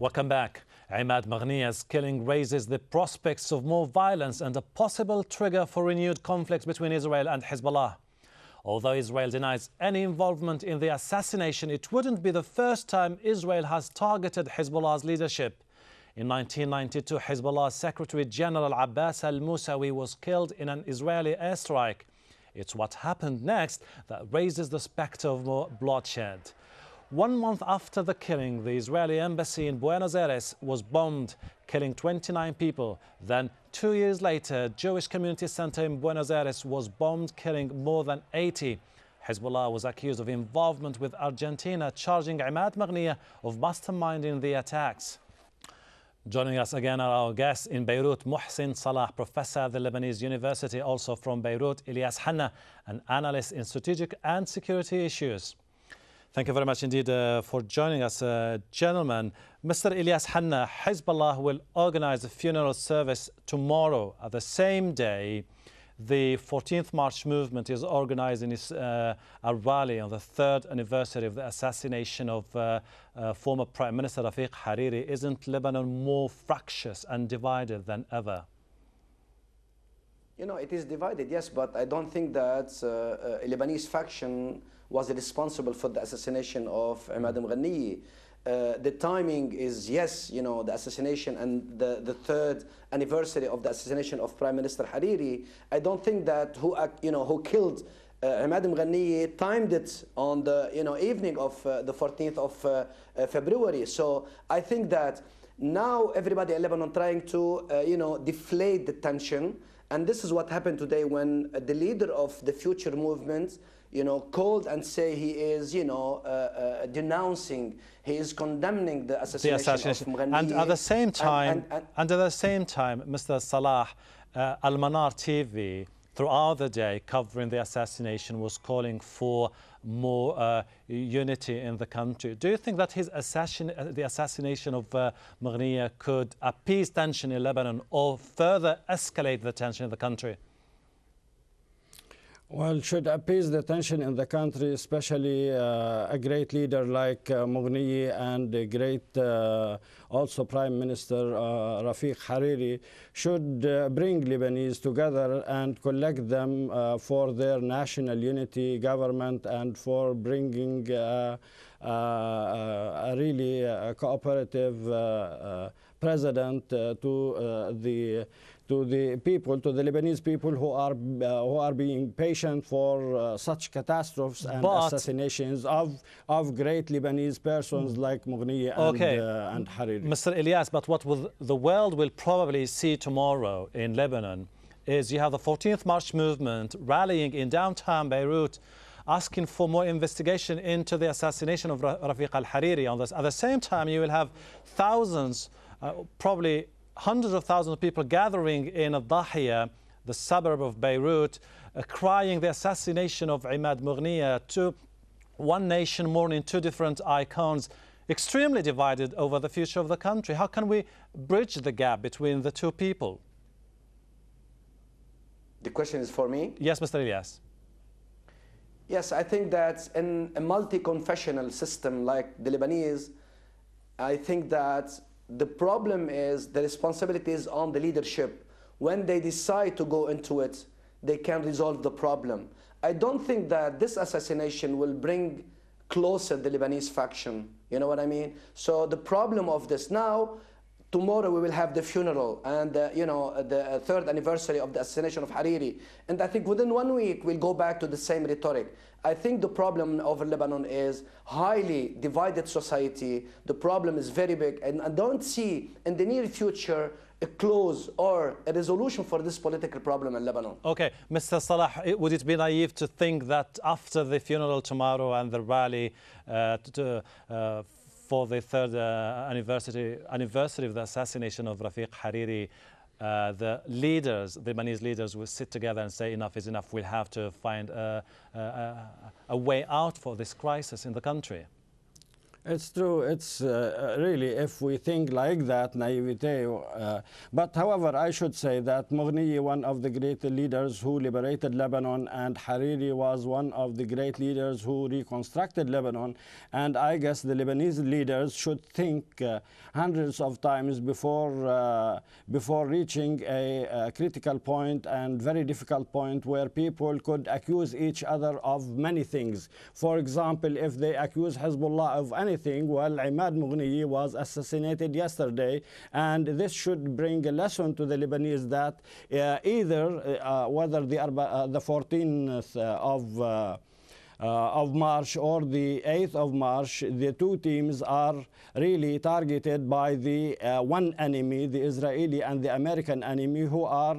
Welcome back. Imad Maghniyah's killing raises the prospects of more violence and a possible trigger for renewed conflicts between Israel and Hezbollah. Although Israel denies any involvement in the assassination, it wouldn't be the first time Israel has targeted Hezbollah's leadership. In 1992, Hezbollah's Secretary General Abbas al-Musawi was killed in an Israeli airstrike. It's what happened next that raises the specter of more bloodshed. 1 month after the killing, the Israeli embassy in Buenos Aires was bombed, killing 29 people. Then 2 years later, Jewish Community Center in Buenos Aires was bombed, killing more than 80. Hezbollah was accused of involvement with Argentina, charging Imad Maghniyah of masterminding the attacks. Joining us again are our guests in Beirut, Mohsin Salah, professor at the Lebanese University, also from Beirut, Ilyas Hanna, an analyst in strategic and security issues. Thank you very much indeed for joining us, gentlemen. Mr. Ilyas Hanna, Hezbollah will organize a funeral service tomorrow. At the same day, the 14th March movement is organizing a rally on the 3rd anniversary of the assassination of former Prime Minister Rafiq Hariri. Isn't Lebanon more fractious and divided than ever? You know, it is divided, yes, but I don't think that a Lebanese faction was responsible for the assassination of Imad Maghniyah. The timing is, yes, you know, the assassination and the 3rd anniversary of the assassination of Prime Minister Hariri. I don't think that who killed Imad Maghniyah timed it on the evening of the 14th of February. So I think that now everybody in Lebanon trying to deflate the tension, and this is what happened today when the leader of the Future movement called and say he is, denouncing, he is condemning the assassination of Maghniyah. And at the same time, Mr. Salah, Al-Manar TV, throughout the day, covering the assassination, was calling for more unity in the country. Do you think that the assassination of Maghniyah could appease tension in Lebanon or further escalate the tension in the country? Well, should appease the tension in the country, especially a great leader like Maghniyah and a great also Prime Minister Rafiq Hariri should bring Lebanese together and collect them for their national unity government and for bringing a really cooperative president to the people, to the Lebanese people who are being patient for such catastrophes and assassinations of great Lebanese persons like Maghniyah and Hariri. Mr. Ilyas, but what the world will probably see tomorrow in Lebanon is you have the 14th March movement rallying in downtown Beirut, asking for more investigation into the assassination of Rafiq al-Hariri. At the same time, you will have thousands, probably hundreds of thousands of people gathering in Al-Dahiya, the suburb of Beirut, crying the assassination of Imad Maghniyah. To one nation mourning two different icons, extremely divided over the future of the country. How can we bridge the gap between the two people? The question is for me? Yes, Mr. Ilyas. Yes, I think that in a multi-confessional system like the Lebanese, I think that the problem is the responsibility is on the leadership. When they decide to go into it, they can resolve the problem. I don't think that this assassination will bring closer the Lebanese faction. You know what I mean? So the problem of this now, tomorrow we will have the funeral and the 3rd anniversary of the assassination of Hariri. And I think within 1 week we'll go back to the same rhetoric. I think the problem over Lebanon is highly divided society. The problem is very big, and I don't see in the near future a close or a resolution for this political problem in Lebanon. Okay, Mr. Salah, would it be naive to think that after the funeral tomorrow and the rally for the 3rd anniversary of the assassination of Rafiq Hariri, the Lebanese leaders will sit together and say enough is enough, we'll have to find a way out for this crisis in the country? It's true. It's really, if we think like that, naivete. But however, I should say that Moghniyi, one of the great leaders who liberated Lebanon, and Hariri was one of the great leaders who reconstructed Lebanon. And I guess the Lebanese leaders should think hundreds of times before reaching a critical point and very difficult point where people could accuse each other of many things. For example, if they accuse Hezbollah of anything, well, Imad Moghniyi was assassinated yesterday, and this should bring a lesson to the Lebanese that whether the 14th of March or the 8th of March, the two teams are really targeted by the one enemy, the Israeli and the American enemy, who are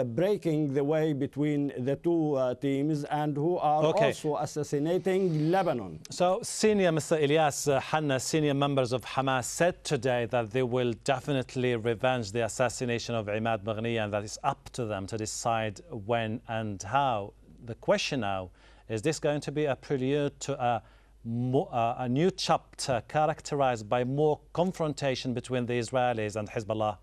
breaking the way between the two teams and who are also assassinating Lebanon. So senior Mr. Ilyas Hanna, senior members of Hamas said today that they will definitely revenge the assassination of Imad Moghniyi and that it's up to them to decide when and how. The question now, is this going to be a prelude to a new chapter characterized by more confrontation between the Israelis and Hezbollah?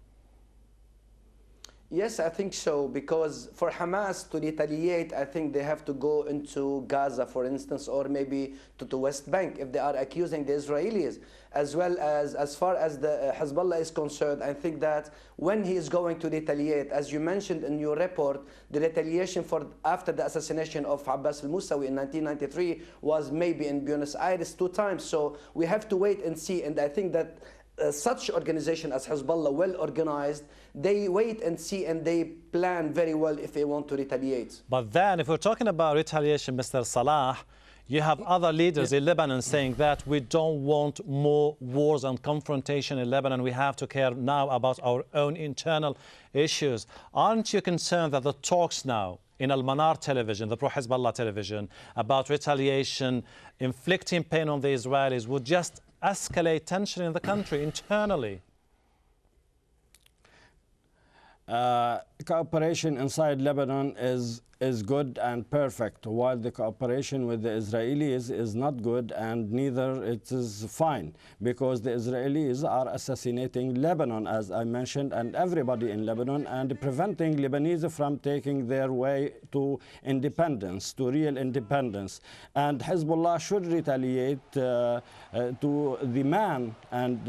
Yes, I think so, because for Hamas to retaliate, I think they have to go into Gaza, for instance, or maybe to the West Bank if they are accusing the Israelis. As well as far as the Hezbollah is concerned, I think that when he is going to retaliate, as you mentioned in your report, the retaliation after the assassination of Abbas al-Musawi in 1993 was maybe in Buenos Aires 2 times. So we have to wait and see, and I think that such organization as Hezbollah, well organized, they wait and see and they plan very well if they want to retaliate. But then if we're talking about retaliation, Mr. Salah, you have other leaders in Lebanon saying that we don't want more wars and confrontation in Lebanon. We have to care now about our own internal issues. Aren't you concerned that the talks now in Al-Manar television, the pro-Hezbollah television, about retaliation, inflicting pain on the Israelis would just escalate tension in the country internally? Cooperation inside Lebanon is good and perfect, while the cooperation with the Israelis is not good, and neither it is fine, because the Israelis are assassinating Lebanon, as I mentioned, and everybody in Lebanon, and preventing Lebanese from taking their way to independence, to real independence. And Hezbollah should retaliate to the man, and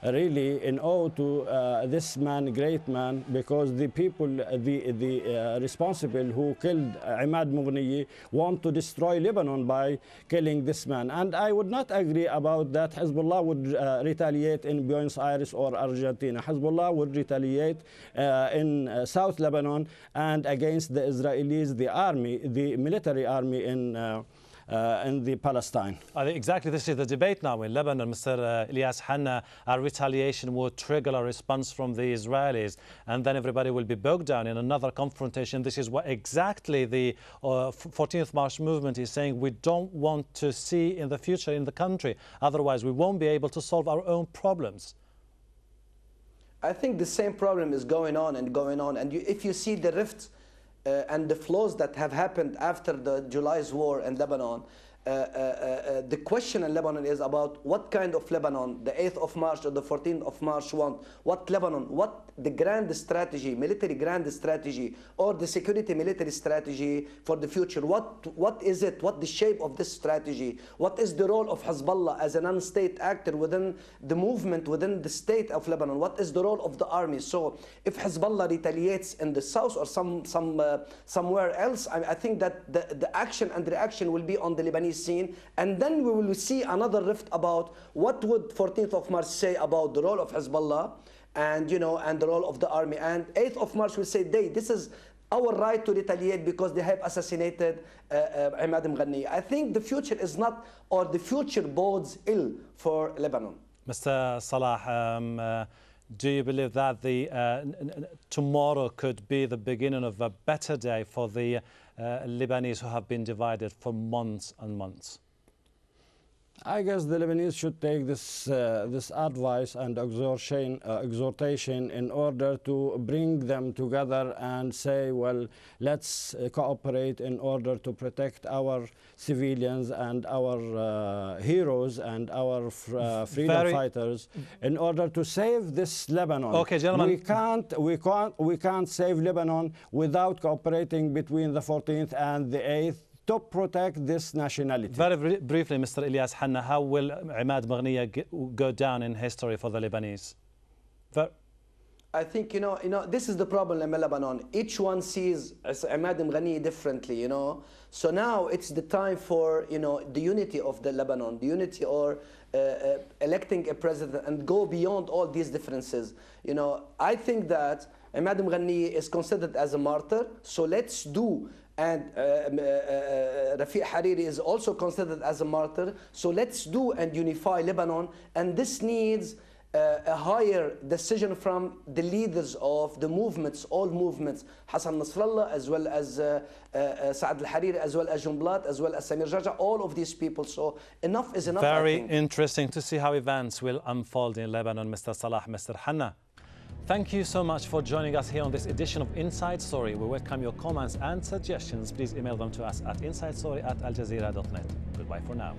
really in awe to this man, great man, because the people, the responsible who killed Imad Moghniyi want to destroy Lebanon by killing this man. And I would not agree about that Hezbollah would retaliate in Buenos Aires or Argentina. Hezbollah would retaliate in South Lebanon and against the Israelis, the army, the military army in the Palestine. Exactly, this is the debate now in Lebanon, Mr. Ilyas Hanna. A retaliation would trigger a response from the Israelis, and then everybody will be bogged down in another confrontation. This is what exactly the 14th March movement is saying we don't want to see in the future in the country. Otherwise, we won't be able to solve our own problems. I think the same problem is going on and going on. And if you see the rifts and the flaws that have happened after the July's war in Lebanon, the question in Lebanon is about what kind of Lebanon the 8th of March or the 14th of March want. What Lebanon, what the grand strategy, military grand strategy, or the security military strategy for the future. What is it? What the shape of this strategy? What is the role of Hezbollah as a non-state actor within the movement, within the state of Lebanon? What is the role of the army? So if Hezbollah retaliates in the south or somewhere else, I think that the action and reaction will be on the Lebanese scene, and then we will see another rift about what would 14th of March say about the role of Hezbollah and and the role of the army, and 8th of March will say this is our right to retaliate because they have assassinated Imad Moghniyi. I think the future is not, or the future bodes ill for Lebanon. Mr. Salah, do you believe that the tomorrow could be the beginning of a better day for the Lebanese who have been divided for months and months? I guess the Lebanese should take this advice and exhortation in order to bring them together and say, well, let's cooperate in order to protect our civilians and our heroes and our freedom fighters in order to save this Lebanon. Okay, gentlemen. We can't save Lebanon without cooperating between the 14th and the 8th to protect this nationality. Very briefly, Mr. Ilyas Hanna, how will Imad Maghniyah go down in history for the Lebanese? I think, this is the problem in Lebanon. Each one sees Imad Maghniyah differently, So now it's the time for, the unity of the Lebanon, the unity or electing a president and go beyond all these differences. I think that Imad Maghniyah is considered as a martyr, so let's do. And Rafiq Hariri is also considered as a martyr. So let's do and unify Lebanon. And this needs a higher decision from the leaders of the movements, all movements, Hassan Nasrallah, as well as Saad al-Hariri, as well as Jumblat, as well as Samir Jaja, all of these people. So enough is enough. Very interesting to see how events will unfold in Lebanon, Mr. Salah, Mr. Hanna. Thank you so much for joining us here on this edition of Inside Story. We welcome your comments and suggestions. Please email them to us at insidestory@aljazeera.net. Goodbye for now.